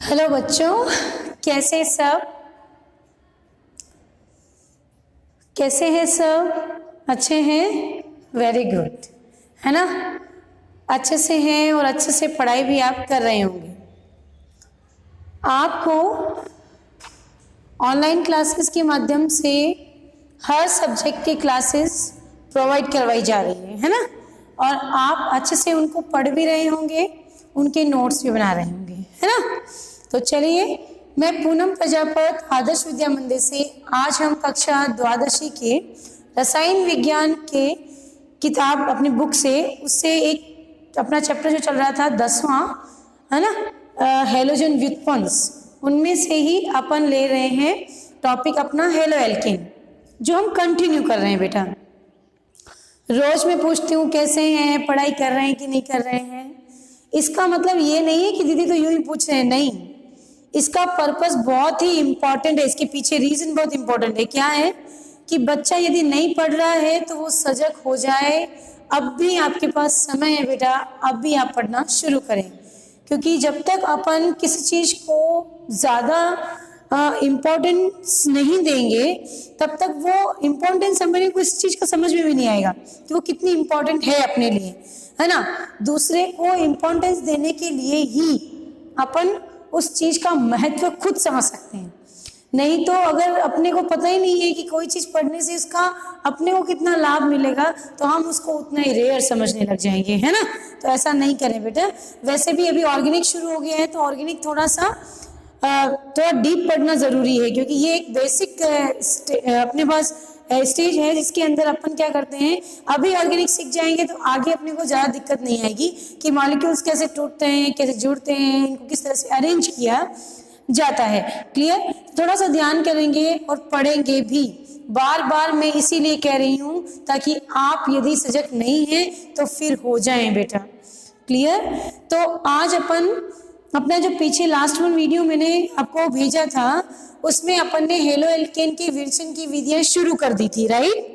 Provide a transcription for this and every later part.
Hello बच्चों, कैसे सब? कैसे हैं सब? अच्छे हैं? वेरी गुड, है ना? अच्छे से हैं और अच्छे से पढ़ाई भी आप कर रहे होंगे। आपको ऑनलाइन क्लासेस के माध्यम से हर सब्जेक्ट की क्लासेस प्रोवाइड करवाई जा रही है ना? और आप अच्छे से उनको पढ़ भी रहे होंगे, उनके नोट्स भी बना रहे होंगे, है ना? तो चलिए, मैं पूनम प्रजापत आदर्श विद्या मंदिर से आज हम कक्षा द्वादशी के रसायन विज्ञान के किताब अपनी बुक से उससे एक अपना चैप्टर जो चल रहा था 10वां, है ना, हेलोजन व्युत्पन्स, उनमें से ही अपन ले रहे हैं टॉपिक अपना हेलो एल्केन, जो हम कंटिन्यू कर रहे हैं। बेटा रोज मैं पूछती हूँ कैसे हैं, पढ़ाई कर रहे हैं कि नहीं कर रहे हैं। इसका मतलब ये नहीं है कि दीदी तो यूं ही पूछ रहे हैं, नहीं, इसका पर्पस बहुत ही इंपॉर्टेंट है, इसके पीछे रीजन बहुत इंपॉर्टेंट है। क्या है कि बच्चा यदि नहीं पढ़ रहा है तो वो सजग हो जाए। अब भी आपके पास समय है बेटा, अब भी आप पढ़ना शुरू करें, क्योंकि जब तक अपन किसी चीज को ज्यादा इम्पोर्टेंस नहीं देंगे तब तक वो इम्पोर्टेंस हमें को इस चीज का समझ में भी नहीं आएगा कि वो कितनी इम्पोर्टेंट है अपने लिए, है ना? दूसरे को इम्पोर्टेंस देने के लिए ही अपन उस चीज का महत्व खुद समझ सकते हैं। नहीं तो अगर अपने को पता ही नहीं है कि कोई चीज पढ़ने से उसका अपने को कितना लाभ मिलेगा तो हम उसको उतना ही रेयर समझने लग जाएंगे, है ना? तो ऐसा नहीं करें बेटा। वैसे भी अभी ऑर्गेनिक शुरू हो गया है तो ऑर्गेनिक थोड़ा डीप पढ़ना जरूरी है, क्योंकि ये एक बेसिक अपने पास स्टेज है जिसके अंदर अपन क्या करते हैं, अभी ऑर्गेनिक सीख जाएंगे तो आगे अपने को ज़्यादा दिक्कत नहीं आएगी कि मॉलिक्यूल्स कैसे टूटते हैं, कैसे जुड़ते हैं, इनको किस तरह से अरेंज किया जाता है। क्लियर? थोड़ा सा ध्यान करेंगे और पढ़ेंगे भी। बार बार मैं इसीलिए कह रही हूँ ताकि आप यदि सजग नहीं हैं तो फिर हो जाएं बेटा। क्लियर? तो आज अपन अपना जो पीछे लास्ट वन वीडियो मैंने आपको भेजा था उसमें अपन ने हेलो एल्केन के विल्सन की विधियां शुरू कर दी थी, राइट?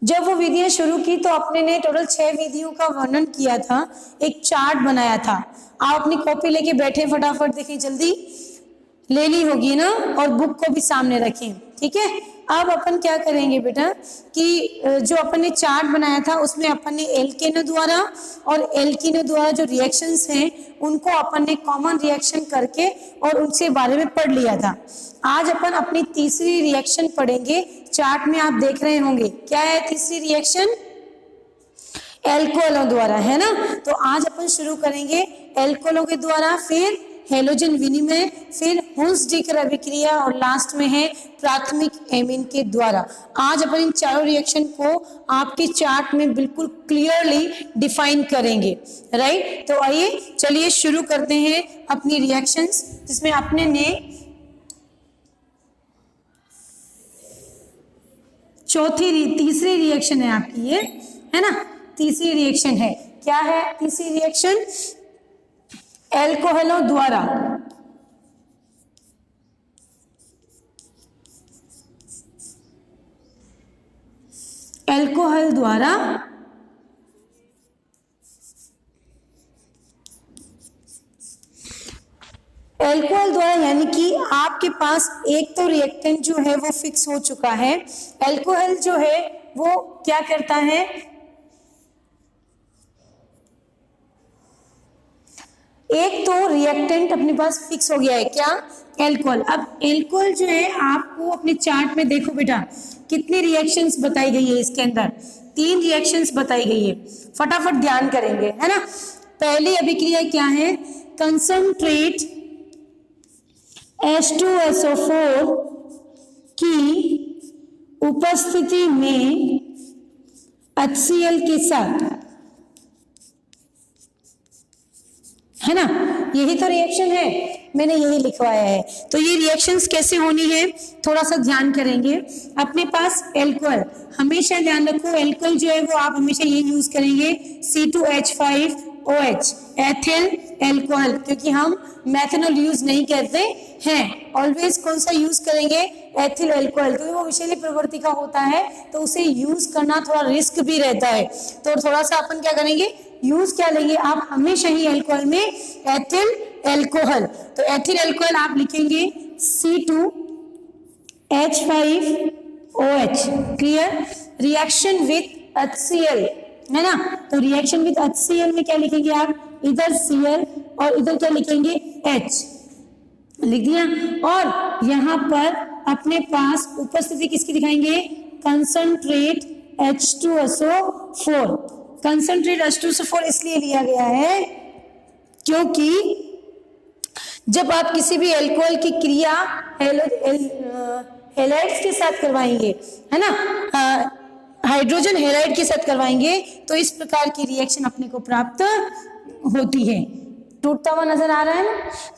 जब वो विधियां शुरू की तो अपने ने टोटल 6 विधियों का वर्णन किया था, एक चार्ट बनाया था। आप अपनी कॉपी लेके बैठे, फटाफट देखें, जल्दी ले ली होगी ना, और बुक को भी सामने रखें, ठीक है? अब अपन क्या करेंगे बेटा कि जो अपन ने चार्ट बनाया था उसमें अपन ने एल्केनो द्वारा और एल्कीनो द्वारा जो रिएक्शंस हैं उनको अपन ने कॉमन रिएक्शन करके और उनसे बारे में पढ़ लिया था। आज अपन अपनी तीसरी रिएक्शन पढ़ेंगे। चार्ट में आप देख रहे होंगे क्या है तीसरी रिएक्शन? एल्कोहलों द्वारा, है ना? तो आज अपन शुरू करेंगे एल्कोहलों के द्वारा, फिर हेलोजन विनिमय, फिर हुंस-डीकर अभिक्रिया और लास्ट में है प्राथमिक एमीन के द्वारा। आज अपन इन चारों रिएक्शन को आपके चार्ट में बिल्कुल क्लियरली डिफाइन करेंगे, राइट? तो आइए चलिए शुरू करते हैं अपनी रिएक्शंस, जिसमें अपने ने तीसरी रिएक्शन है आपकी, ये है ना? तीसरी रिएक्शन है, क्या है तीसरी रिएक्शन? एल्कोहलों द्वारा एल्कोहल द्वारा एल्कोहल द्वारा यानी कि आपके पास एक तो रिएक्टेंट जो है वो फिक्स हो चुका है। एल्कोहल जो है वो क्या करता है, एक तो रिएक्टेंट अपने पास फिक्स हो गया है, क्या? एल्कोहल। अब एल्कोहल जो है आपको अपने चार्ट में देखो बेटा कितनी रिएक्शंस बताई गई है इसके अंदर, 3 रिएक्शंस बताई गई है। फटाफट ध्यान करेंगे, है ना? पहली अभिक्रिया क्या है? कंसंट्रेट H2SO4 की उपस्थिति में HCl के साथ, है ना, यही तो रिएक्शन है, मैंने यही लिखवाया है। तो ये रिएक्शंस कैसे होनी है थोड़ा सा ध्यान करेंगे। अपने पास एल्कोहल, हमेशा ध्यान रखो एल्कोहल जो है वो आप हमेशा ये यूज करेंगे C2H5OH, एथिल एल्कोहल, क्योंकि हम मेथनॉल यूज नहीं करते हैं। ऑलवेज कौन सा यूज करेंगे, एथिल एल्कोहल, क्योंकि वो विषैली प्रवृत्ति का होता है तो उसे यूज करना थोड़ा रिस्क भी रहता है। तो थोड़ा सा अपन क्या करेंगे, यूज क्या लेंगे आप हमेशा ही एल्कोहल में, एथिल एल्कोहल। तो एथिल एल्कोहल आप लिखेंगे C2H5OH, clear. Reaction with HCl, है ना, तो रिएक्शन विथ HCl में क्या लिखेंगे आप, इधर Cl और इधर क्या लिखेंगे H, लिख दिया। और यहाँ पर अपने पास उपस्थिति किसकी दिखाएंगे, कंसंट्रेट H2SO4। कंसंट्रेट H2SO4 इसलिए लिया गया है क्योंकि जब आप किसी भी अल्कोहल की क्रिया हैलाइड्स के साथ करवाएंगे, है ना, हाइड्रोजन हैलाइड के साथ करवाएंगे, तो इस प्रकार की रिएक्शन अपने को प्राप्त होती है। टूटता हुआ नजर आ रहा है ना,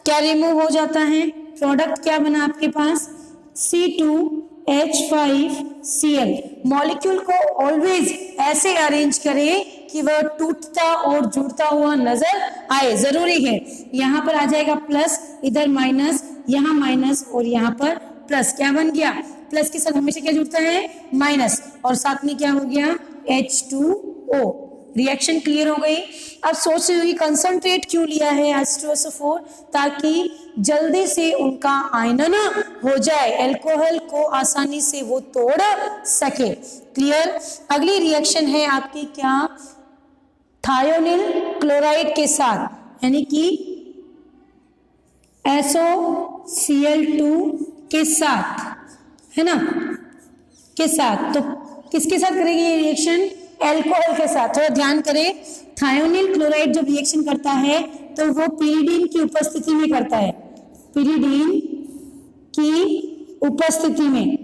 क्या रिमूव हो जाता है, प्रोडक्ट क्या बना आपके पास, C2H5Cl। मॉलिक्यूल को ऑलवेज ऐसे अरेंज करें कि वह टूटता और जुड़ता हुआ नजर आए, जरूरी है। यहाँ पर आ जाएगा प्लस, इधर माइनस, यहाँ माइनस और यहाँ पर प्लस, क्या बन गया, प्लस के साथ हमेशा क्या जुड़ता है, माइनस, और साथ में क्या हो गया, H2O। रिएक्शन क्लियर हो गई। अब सोच रही होगी कंसंट्रेट क्यों लिया है H2SO4, ताकि जल्दी से उनका आयनन हो जाए, अल्कोहल को आसानी से वो तोड़ सके, क्लियर। अगली रिएक्शन है आपकी क्या, थायोनिल क्लोराइड के साथ, यानी कि SOCl2 के साथ, है ना, के साथ। तो किसके साथ करेगी ये रिएक्शन, अल्कोहल के साथ। थोड़ा ध्यान करें, थायोनिल क्लोराइड जब रिएक्शन करता है तो वो पिरिडीन की उपस्थिति में करता है, पिरिडीन की उपस्थिति में।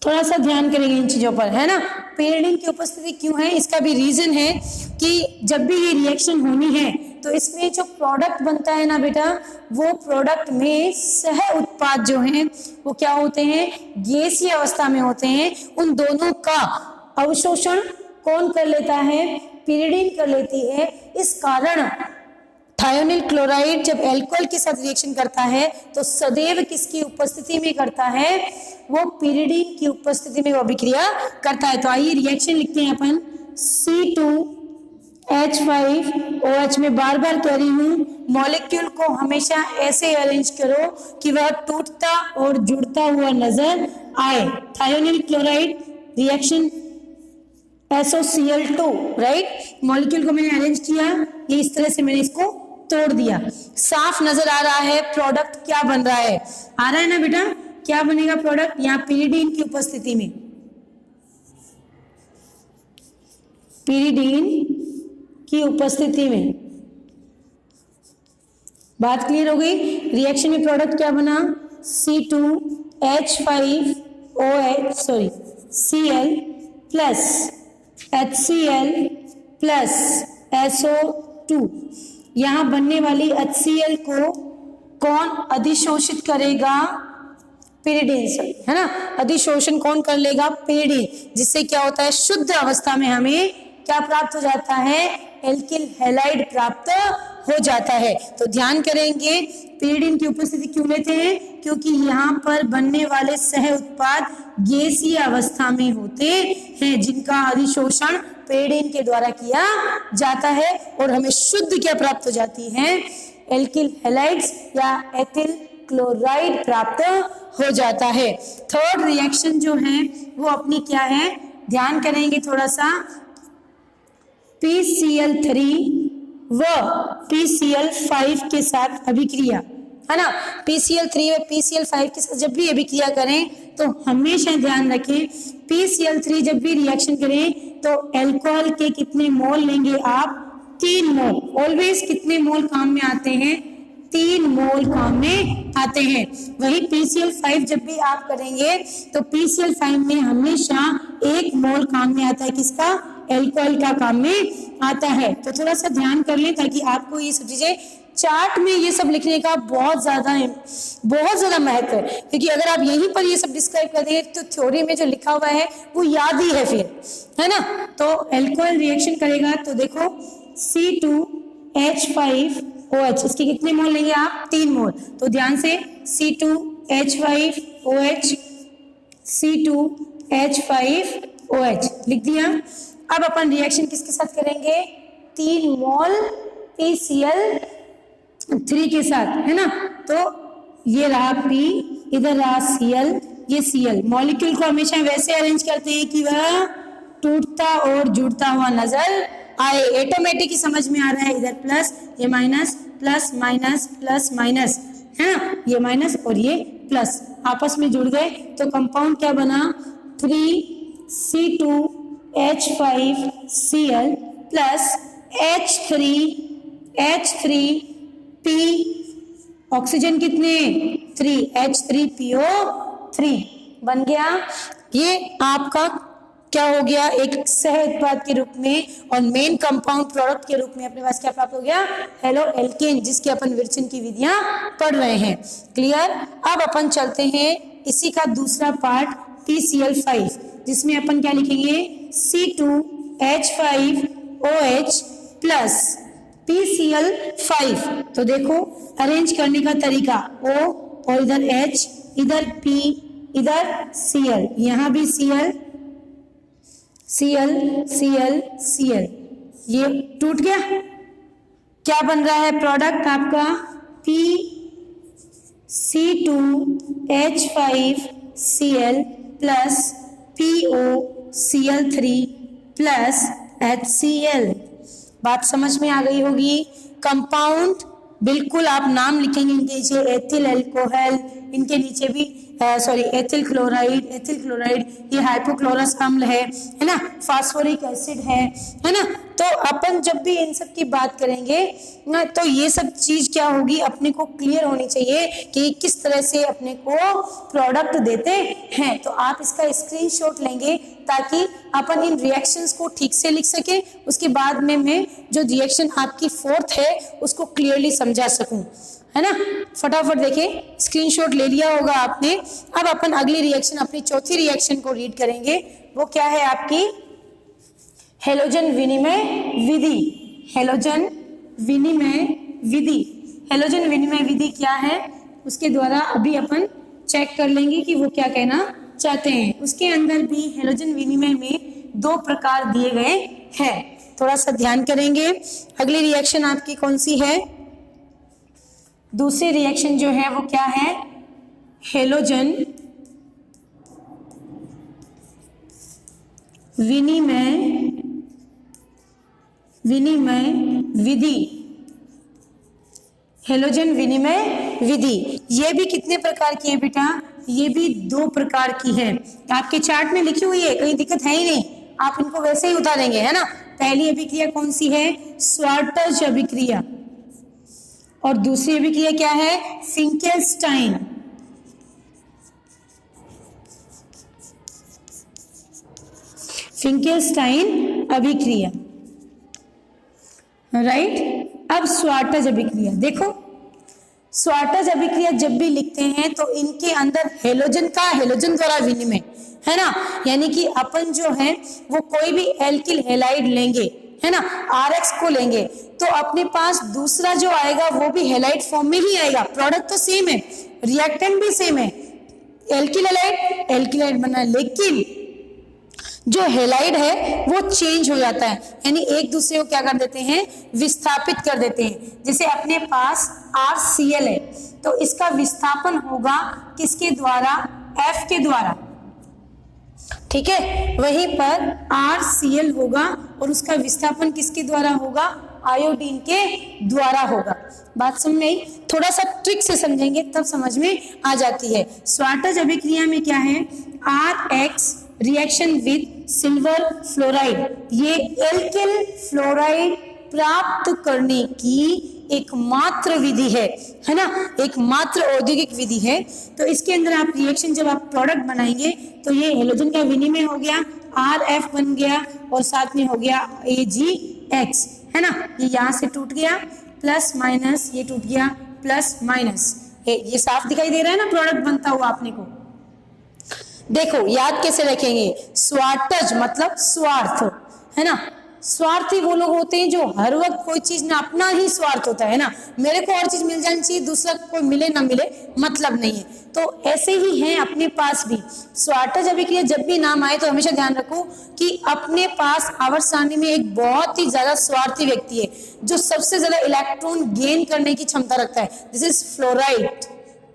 थोड़ा सा ध्यान करेंगे इन चीजों पर, है ना। पिरिडीन की उपस्थिति क्यों है, इसका भी रीजन है कि जब भी ये रिएक्शन होनी है तो इसमें जो प्रोडक्ट बनता है ना बेटा, वो प्रोडक्ट में सह उत्पाद जो हैं वो क्या होते हैं, गैसीय अवस्था में होते हैं। उन दोनों का अवशोषण कौन कर लेता है, पिरिडीन कर लेती है। इस कारण थायोनिल क्लोराइड जब अल्कोहल के साथ रिएक्शन करता है तो सदैव किसकी उपस्थिति में करता है, वो पिरिडीन की उपस्थिति में वो अभिक्रिया करता है। तो आइए रिएक्शन लिखते हैं अपन, C2H5OH में बार बार कह रही हूं, मॉलिक्यूल को हमेशा ऐसे अरेंज करो कि वह टूटता और जुड़ता हुआ नजर आए। Thionyl chloride reaction SOCl2, right, molecule को मैंने अरेंज किया, ये इस तरह से मैंने इसको तोड़ दिया, साफ नजर आ रहा है प्रोडक्ट क्या बन रहा है, आ रहा है ना बेटा, क्या बनेगा प्रोडक्ट, यहाँ पिरिडीन की उपस्थिति में, पिरिडीन की उपस्थिति में। बात क्लियर हो गई। रिएक्शन में प्रोडक्ट क्या बना, Cl plus HCl plus SO2। यहां बनने वाली HCl को कौन अधिशोषित करेगा, पिरिडीन से, है ना, अधिशोषण कौन कर लेगा, पिरिडीन, जिससे क्या होता है, शुद्ध अवस्था में हमें क्या प्राप्त हो जाता है, एल्किल हैलाइड प्राप्त हो जाता है। तो ध्यान करेंगे, पिरिडीन की उपस्थिति क्यों लेते हैं, क्योंकि यहाँ पर बनने वाले सह उत्पाद गैसीय अवस्था में होते हैं, जिनका अधिशोषण पिरिडीन के द्वारा किया जाता है, और हमें शुद्ध क्या प्राप्त हो जाती है, एल्किल हैलाइड्स या एथिल क्लोराइड प्राप्त हो जाता है। थर्ड रिएक्शन जो है वो अपनी क्या है, ध्यान करेंगे थोड़ा सा, PCl3 व PCl5 के साथ अभिक्रिया, है ना। PCl3 व PCl5 के साथ जब भी अभिक्रिया करें तो हमेशा ध्यान रखें, PCl3 जब भी रिएक्शन करें तो अल्कोहल के कितने मोल लेंगे आप, 3 मोल। ऑलवेज कितने मोल काम में आते हैं, 3 मोल काम में आते हैं। वही PCl5 जब भी आप करेंगे तो PCl5 में हमेशा 1 मोल काम में आता है, किसका, एल्कोहल का काम में आता है। तो थोड़ा सा ध्यान कर लें ताकि आपको ये सब चीजें चार्ट में ये सब लिखने का बहुत ज्यादा महत्व है, क्योंकि अगर आप यहीं पर ये सब डिस्क्राइब कर देंगे तो थ्योरी में जो लिखा हुआ है वो याद ही है फिर, है ना। तो एल्कोहल रिएक्शन करेगा तो देखो C2H5OH, इसके कितने मोल लेंगे आप? 3 मोल। तो ध्यान से C2H5OH, C2H5OH लिख दिया। अब अपन रिएक्शन किसके साथ करेंगे? 3 मोल PCl3 के साथ, है ना। तो ये रहा P, इधर रहा Cl, ये Cl। मॉलिक्यूल को हमेशा वैसे अरेंज करते हैं कि वह टूटता और जुड़ता हुआ नजर आए। ऑटोमेटिक ही समझ में आ रहा है, इधर प्लस, ये minus, plus minus plus minus, है ना, ये माइनस और ये प्लस आपस में जुड़ गए तो कंपाउंड क्या बना? 3C2H5Cl प्लस H3P, ऑक्सीजन कितने? 3, H3PO3 बन गया। ये आपका क्या हो गया? एक सह उत्पाद के रूप में और मेन कंपाउंड प्रोडक्ट के रूप में अपने पास क्या प्राप्त हो गया? हेलो एल्केन, जिसके अपन विर्चन की विधियां पढ़ रहे हैं। क्लियर? अब अपन चलते हैं इसी का दूसरा पार्ट PCl5, जिसमें अपन क्या लिखेंगे? C2H5OH plus PCl5। तो देखो अरेंज करने का तरीका, O और इधर H, इधर P, इधर Cl, यहां भी Cl, ये टूट गया। क्या बन रहा है प्रोडक्ट आपका? C2H5Cl plus POCl3 plus HCl। बात समझ में आ गई होगी। कंपाउंड बिल्कुल आप नाम लिखेंगे इनके नीचे, एथिल अल्कोहल, इनके नीचे भी एथिल क्लोराइड, ये हाइपोक्लोरस अम्ल है ना, फास्फोरिक एसिड है ना। तो अपन जब भी इन सब की बात करेंगे ना, तो ये सब चीज क्या होगी, अपने को क्लियर होनी चाहिए कि किस तरह से अपने को प्रोडक्ट देते हैं। तो आप इसका स्क्रीनशॉट लेंगे ताकि अपन इन रिएक्शंस को ठीक से लिख सके। उसके बाद में मैं जो रिएक्शन आपकी 4th है उसको क्लियरली समझा सकूं, है ना। फटाफट देखिए, स्क्रीनशॉट ले लिया होगा आपने। अब अपन अगली रिएक्शन, अपनी चौथी रिएक्शन को रीड करेंगे। वो क्या है आपकी? हेलोजन विनिमय विधि। हेलोजन विनिमय विधि क्या है, उसके द्वारा अभी अपन चेक कर लेंगे कि वो क्या कहना चाहते हैं। उसके अंदर भी हेलोजन विनिमय में 2 प्रकार दिए गए हैं, थोड़ा सा ध्यान करेंगे। अगली रिएक्शन आपकी कौन सी है? दूसरी रिएक्शन जो है वो क्या है? हेलोजन विनिमय विधि। हेलोजन विनिमय विधि ये भी कितने प्रकार की है बेटा? ये भी 2 प्रकार की है। आपके चार्ट में लिखी हुई है, कोई दिक्कत है ही नहीं, आप इनको वैसे ही उतारेंगे, है ना। पहली अभिक्रिया कौन सी है? स्वार्टज अभिक्रिया। और दूसरी अभिक्रिया क्या है? फिंकेलस्टाइन। अभिक्रिया, राइट। अब स्वार्टज अभिक्रिया देखो, स्वार्टज अभिक्रिया जब भी लिखते हैं तो इनके अंदर हेलोजन द्वारा विनिमय, है ना। यानी कि अपन जो है वो कोई भी एल्किल हेलाइड लेंगे, है ना, RX को लेंगे तो अपने पास दूसरा जो आएगा वो भी हेलाइड फॉर्म में ही आएगा। प्रोडक्ट तो सेम है, रिएक्टेंट भी सेम है, एल्किल हेलाइड बना, लेकिन जो हेलाइड है वो चेंज हो जाता है, यानी एक दूसरे को क्या कर देते हैं? विस्थापित कर देते हैं। जैसे अपने पास RCl है तो इसका विस्थापन होगा किसके द्वारा? F के द्वारा, ठीक है। वहीं पर RCl होगा और उसका विस्थापन किसके द्वारा होगा? आयोडीन के द्वारा होगा। बात समझ में आई? थोड़ा सा ट्रिक से समझेंगे तब समझ में आ जाती है। स्वार्टज अभिक्रिया में क्या है? RX reaction with silver fluoride, ये एल्किल फ्लोराइड प्राप्त करने की एकमात्र विधि है ना, एकमात्र औद्योगिक विधि है। तो इसके अंदर आप रिएक्शन जब आप प्रोडक्ट बनाएंगे तो ये हेलोजन का विनिमय हो गया, RF बन गया और साथ में हो गया AgX, है ना, ये यहाँ से टूट गया, प्लस माइनस ये टूट गया, प्लस माइनस, ये साफ दिखाई दे रहा है ना प्रोडक्ट बनता हुआ आपने को। देखो याद कैसे रखेंगे, स्वार्थज मतलब स्वार्थ, है ना, स्वार्थी वो लोग होते हैं जो हर वक्त कोई चीज ना, अपना ही स्वार्थ होता है ना, मेरे को और चीज मिल जानी चाहिए, दूसरा कोई मिले ना मिले मतलब नहीं है। तो ऐसे ही है अपने पास भी, स्वार्थज अभिक्रिया जब भी नाम आए तो हमेशा ध्यान रखो कि अपने पास आवर्त सारणी में एक बहुत ही ज्यादा स्वार्थी व्यक्ति है जो सबसे ज्यादा इलेक्ट्रॉन गेन करने की क्षमता रखता है, this is fluoride.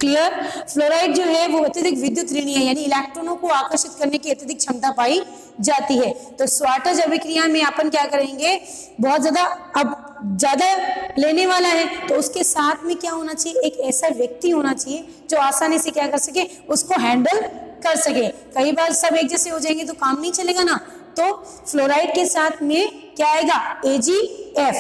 Clear, fluoride जो है वो अत्यधिक विद्युत ऋणी है, यानी इलेक्ट्रॉनों को आकर्षित करने की अत्यधिक क्षमता पाई जाती है। तो स्वार्थज अभिक्रिया में अपन क्या करेंगे, बहुत ज्यादा अब ज्यादा लेने वाला है तो उसके साथ में क्या होना चाहिए, एक ऐसा व्यक्ति होना चाहिए जो आसानी से क्या कर सके, उसको हैंडल कर सके। कई बार सब एक जैसे हो जाएंगे तो काम नहीं चलेगा ना, तो फ्लोराइड के साथ में क्या आएगा, AgF।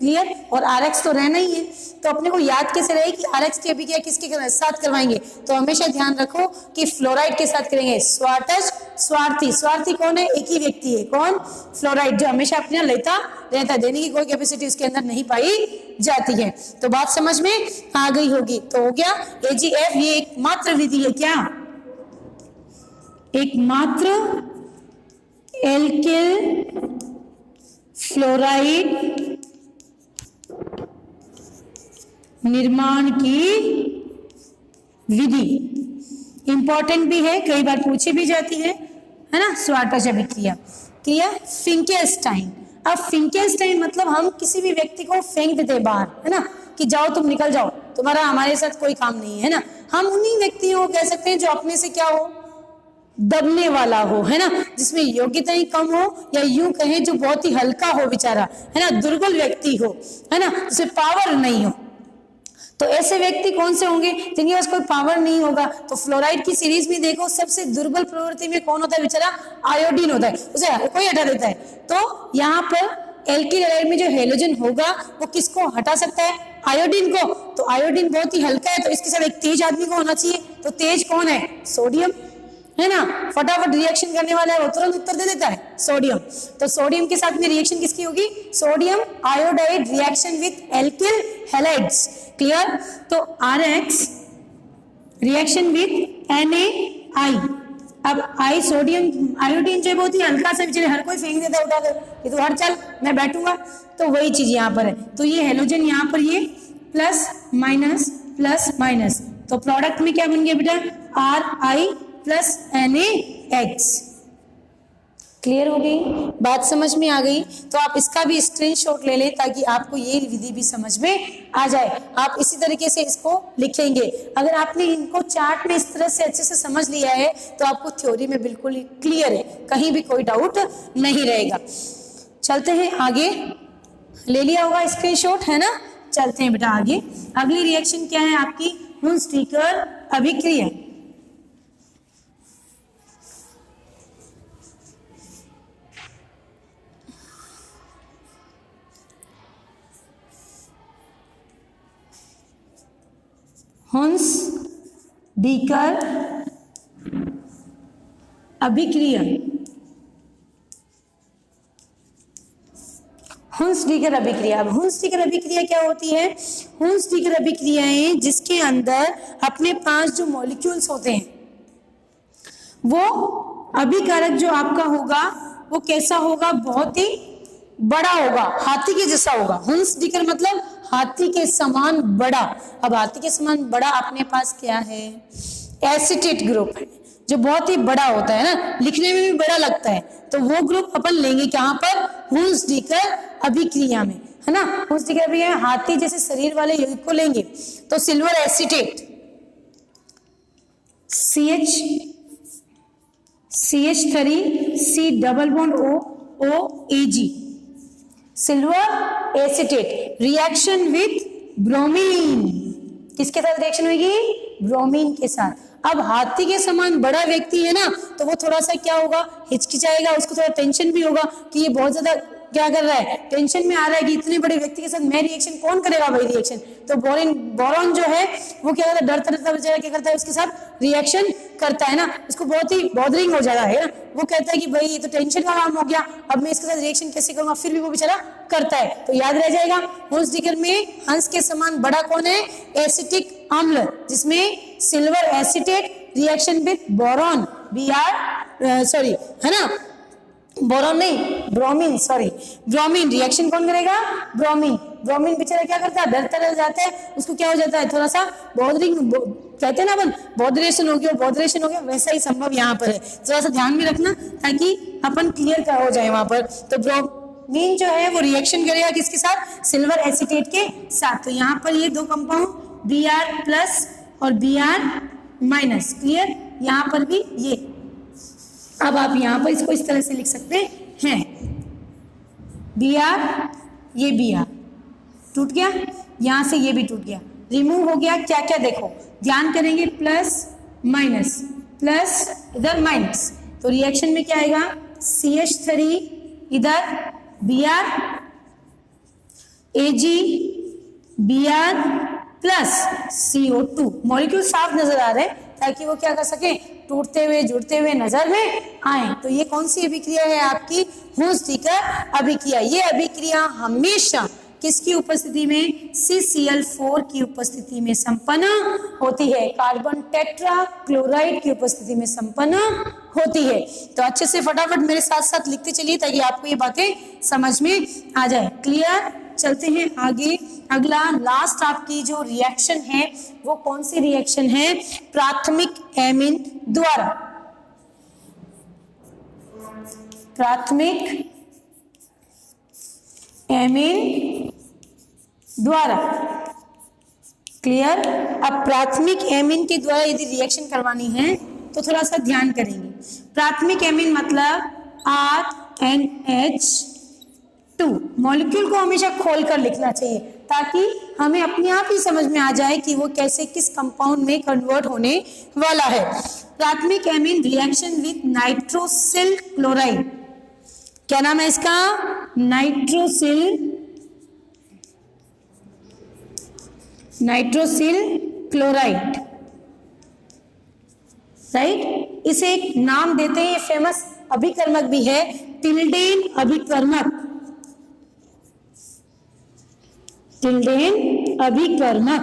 क्लियर, और RX तो रहना ही है, तो अपने को याद कैसे रहे कि RX की अभिक्रिया किसके साथ करवाएंगे, तो हमेशा ध्यान रखो कि फ्लोराइड के साथ करेंगे। स्वार्थज स्वार्थी, स्वार्थी कौन है, एक ही व्यक्ति है, कौन, फ्लोराइड, जो हमेशा अपना लेता रहता है, देने की कोई कैपेसिटी उसके अंदर नहीं पाई जाती है। तो बात समझ में आ गई होगी। तो हो गया AgF, ये एकमात्र विधि है, क्या, एकमात्र एल्किल फ्लोराइड निर्माण की विधि, इंपॉर्टेंट भी है, कई बार पूछी भी जाती है ना, स्वार्थज अभिक्रिया। क्लियर, फिंकेलस्टाइन, अब फिंकेलस्टाइन मतलब हम किसी भी व्यक्ति को फेंक देते बाहर, है ना, कि जाओ तुम निकल जाओ, तुम्हारा हमारे साथ कोई काम नहीं है ना, हम उन्हीं व्यक्तियों को कह सकते हैं जो अपने से क्या हो, दबने वाला हो, है ना, जिसमें योग्यता ही कम हो, या यूं कहें जो बहुत ही हल्का हो बेचारा, है ना, दुर्बल व्यक्ति हो, है ना, जिसमें पावर नहीं हो। तो ऐसे व्यक्ति कौन से होंगे, जिनके पास कोई पावर नहीं होगा। तो फ्लोराइड की सीरीज में देखो सबसे दुर्बल प्रवृत्ति में कौन होता है बेचारा, आयोडीन होता है, उसे कोई हटा देता है। तो यहाँ पर एल्किल हैलाइड में जो हेलोजन होगा वो किसको हटा सकता है, आयोडीन को। तो आयोडीन बहुत ही हल्का है, तो इसके साथ एक तेज आदमी को होना चाहिए। तो तेज कौन है, सोडियम, है ना, फटाफट रिएक्शन करने वाला है, वो तुरंत उत्तर दे देता है, सोडियम। तो सोडियम के साथ में रिएक्शन किसकी होगी, sodium iodide reaction with alkyl halides. Clear, तो RX रिएक्शन विथ NaI। अब आई सोडियम आयोडीन जो है बहुत ही हल्का सा, बेचारे हर कोई फेंक देता है उठाकर कि तू हट चल मैं बैठूंगा, तो वही चीज यहाँ पर है। तो ये हेलोजन यहाँ पर ये प्लस माइनस, तो प्रोडक्ट में क्या बन गया बेटा, Ri प्लस NaX। क्लियर हो गई बात, समझ में आ गई। तो आप इसका भी स्क्रीनशॉट ले लें ताकि आपको ये विधि भी समझ में आ जाए। आप इसी तरीके से इसको लिखेंगे। अगर आपने इनको चार्ट में इस तरह से अच्छे से समझ लिया है तो आपको थ्योरी में बिल्कुल ही क्लियर है, कहीं भी कोई डाउट नहीं रहेगा। चलते हैं आगे, ले लिया होगा स्क्रीनशॉट, है ना। चलते हैं बेटा आगे। अगली रिएक्शन क्या है आपकी, हुंस-स्टीकर अभिक्रिया। हुंस-स्टीकर अभिक्रिया, हुंस-स्टीकर अभिक्रिया। अब हुंस-स्टीकर अभिक्रिया क्या होती है, हुंस-स्टीकर अभिक्रियाएं जिसके अंदर अपने 5 जो मॉलिक्यूल्स होते हैं वो अभिकारक जो आपका होगा वो कैसा होगा, बहुत ही बड़ा होगा, हाथी के जैसा होगा। हुंस-स्टीकर मतलब हाथी के समान बड़ा। अब हाथी के समान बड़ा अपने पास क्या है, एसीटेट ग्रुप है जो बहुत ही बड़ा होता है ना, लिखने में भी बड़ा लगता है। तो वो ग्रुप अपन लेंगे कहाँ पर, हुंस-स्टीकर अभिक्रिया में, है ना। हुंस-स्टीकर अभिक्रिया में हाथी जैसे शरीर वाले यौगिक को लेंगे। तो silver acetate CH3 C double bond OAG, silver acetate reaction with bromine, किसके साथ रिएक्शन होगी, ब्रोमीन के साथ। अब हाथी के समान बड़ा व्यक्ति है ना, तो वो थोड़ा सा क्या होगा, हिचकिचाएगा, उसको थोड़ा टेंशन भी होगा कि ये बहुत ज्यादा क्या कर रहा है, टेंशन में आ रहा है कि इतने बड़े व्यक्ति के साथ मैं रिएक्शन कौन करेगा भाई रिएक्शन, तो बोरॉन जो है वो क्या करता है, डरता डरता बेचारा क्या करता है, उसके साथ रिएक्शन करता है ना, उसको बहुत ही बॉदरिंग हो जाता है ना, वो कहता है कि भाई ये तो टेंशन का काम हो गया, अब मैं इसके साथ रिएक्शन कैसे करूंगा, फिर भी वो बेचारा करता है। तो याद रह जाएगा हुंसडीकर में हंस के समान बड़ा कौन है, एसिटिक अम्ल, जिसमें silver acetate reaction with boron sorry है ना, बोरॉन नहीं ब्रोमीन, सॉरी ब्रोमीन, रिएक्शन कौन करेगा, ब्रोमीन बेचारा क्या करता है, डरता रह जाता है, उसको क्या हो जाता है, थोड़ा सा बॉदरिंग कहते हैं ना अपन, बॉदरेशन हो गया, वैसा ही संभव यहाँ पर है, थोड़ा सा ध्यान में रखना ताकि अपन क्लियर हो जाए वहां पर। तो ब्रोमीन जो है वो रिएक्शन करेगा किसके साथ, सिल्वर एसिटेट के साथ। तो यहाँ पर ये दो कंपाउंड Br+ और Br-, क्लियर, यहाँ पर भी ये, अब आप यहाँ पर इसको इस तरह से लिख सकते हैं, Br, ये Br टूट गया, यहां से ये भी टूट गया, रिमूव हो गया, क्या क्या देखो, ध्यान करेंगे, प्लस इधर माइनस, तो रिएक्शन में क्या आएगा, CH3 इधर Br, Ag Br+ CO2, molecule साफ नजर आ रहे हैं ताकि वो क्या कर सके, टूटते हुए जुड़ते हुए नजर में आए। तो ये कौन सी अभिक्रिया है आपकी, हुंसडीकर अभिक्रिया। ये अभिक्रिया हमेशा किसकी उपस्थिति में, CCl4 की उपस्थिति में संपन्न होती है, कार्बन टेट्रा क्लोराइड की उपस्थिति में संपन्न होती है। तो अच्छे से फटाफट मेरे साथ साथ लिखते चलिए ताकि आपको ये बातें समझ में आ जाए, क्लियर। चलते हैं आगे, अगला लास्ट आपकी जो रिएक्शन है वो कौन सी रिएक्शन है, प्राथमिक एमीन द्वारा, प्राथमिक एमीन द्वारा, क्लियर। अब प्राथमिक एमीन के द्वारा यदि रिएक्शन करवानी है तो थोड़ा सा ध्यान करेंगे। प्राथमिक एमीन मतलब RNH2, मॉलिक्यूल को हमेशा खोलकर लिखना चाहिए ताकि हमें अपने आप ही समझ में आ जाए कि वो कैसे किस कंपाउंड में कन्वर्ट होने वाला है। प्राथमिक amine reaction with nitrosyl chloride, क्या नाम है इसका, नाइट्रोसिल क्लोराइड, राइट। इसे एक नाम देते हैं, ये फेमस अभिकर्मक भी है, टिल्डेन अभिकर्मक, टिल्डेन अभिकर्मक,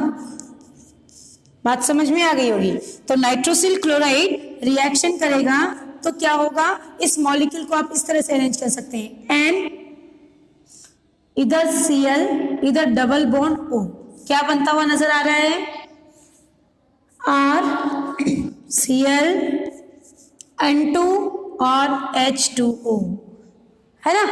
बात समझ में आ गई होगी। तो नाइट्रोसिल क्लोराइड रिएक्शन करेगा तो क्या होगा, इस मॉलिक्यूल को आप इस तरह से अरेंज कर सकते हैं, N इधर Cl इधर डबल बॉन्ड O, क्या बनता हुआ नजर आ रहा है, RCl N2 और H2O, है ना।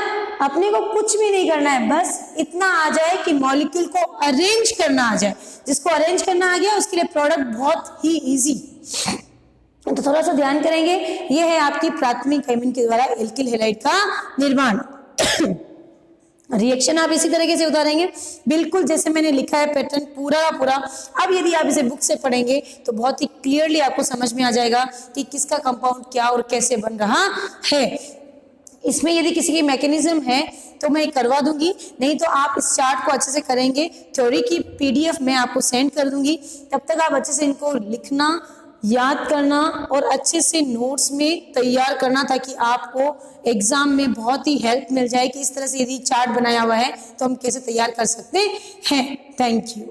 अपने को कुछ भी नहीं करना है, बस इतना आ जाए कि मॉलिक्यूल को अरेंज करना आ जाए, जिसको अरेंज करना आ गया उसके लिए प्रोडक्ट बहुत ही इजी। तो थोड़ा सा ध्यान करेंगे, ये है आपकी प्राथमिक एमीन के द्वारा एल्किल हैलाइड का निर्माण। रिएक्शन आप इसी तरीके से उतारेंगे, बिल्कुल जैसे मैंने लिखा है पैटर्न पूरा का पूरा। अब यदि आप इसे बुक से पढ़ेंगे तो बहुत ही क्लियरली आपको समझ में आ जाएगा कि किसका कंपाउंड क्या और कैसे बन रहा है। इसमें यदि किसी की मैकेनिज्म है तो मैं करवा दूंगी, नहीं तो आप इस चार्ट को अच्छे से करेंगे। थ्योरी की PDF मैं आपको सेंड कर दूंगी, तब तक आप अच्छे से इनको लिखना, याद करना और अच्छे से नोट्स में तैयार करना, ताकि आपको एग्जाम में बहुत ही हेल्प मिल जाए कि इस तरह से यदि चार्ट बनाया हुआ है तो हम कैसे तैयार कर सकते हैं। Thank you.